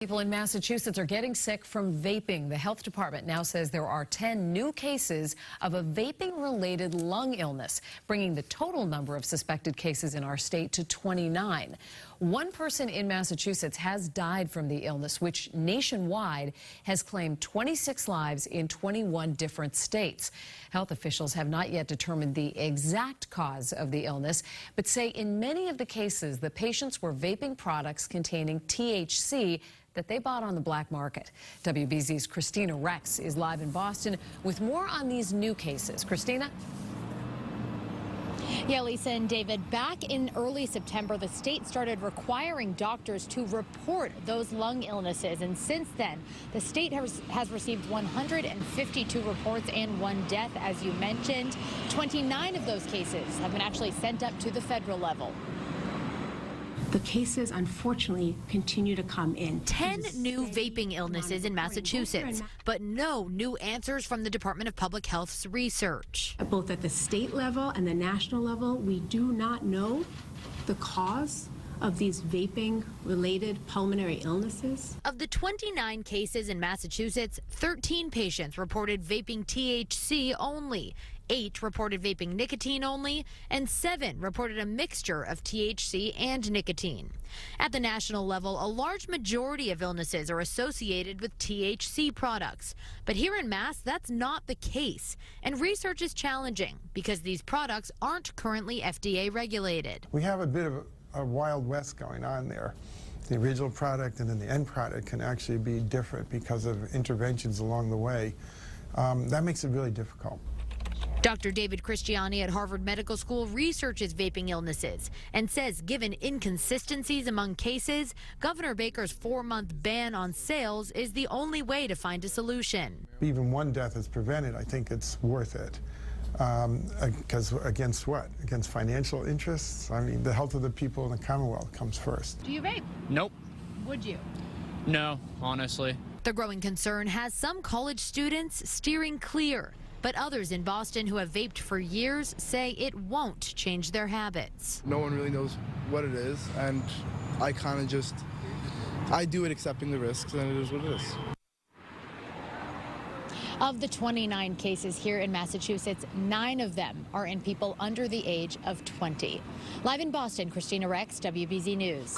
People in Massachusetts are getting sick from vaping. The health department now says there are 10 new cases of a vaping-related lung illness, bringing the total number of suspected cases in our state to 29. One person in Massachusetts has died from the illness, which nationwide has claimed 26 lives in 21 different states. Health officials have not yet determined the exact cause of the illness, but say in many of the cases, the patients were vaping products containing THC that they bought on the black market. WBZ's Kristina Rex is live in Boston with more on these new cases. Kristina? Yeah, Lisa and David, back in early September, the state started requiring doctors to report those lung illnesses. And since then, the state has received 152 reports and one death, as you mentioned. 29 of those cases have been actually sent up to the federal level. The cases, unfortunately, continue to come in. 10 new vaping illnesses in Massachusetts, but no new answers from the Department of Public Health's research. Both at the state level and the national level, we do not know the cause of these vaping-related pulmonary illnesses. Of the 29 cases in Massachusetts, 13 patients reported vaping THC only. 8 reported vaping nicotine only, and 7 reported a mixture of THC and nicotine. At the national level, a large majority of illnesses are associated with THC products. But here in Mass, that's not the case. And research is challenging because these products aren't currently FDA regulated. We have a bit of a Wild West going on there. The original product and then the end product can actually be different because of interventions along the way. That makes it really difficult. Dr. David Christiani at Harvard Medical School researches vaping illnesses and says given inconsistencies among cases, Governor Baker's 4-month ban on sales is the only way to find a solution. Even one death is prevented, I think it's worth it. Because against what? Against financial interests? I mean, the health of the people in the Commonwealth comes first. Do you vape? Nope. Would you? No, honestly. The growing concern has some college students steering clear. But others in Boston who have vaped for years say it won't change their habits. No one really knows what it is, and I kind of just, I do it accepting the risks, and it is what it is. Of the 29 cases here in Massachusetts, 9 of them are in people under the age of 20. Live in Boston, Kristina Rex, WBZ News.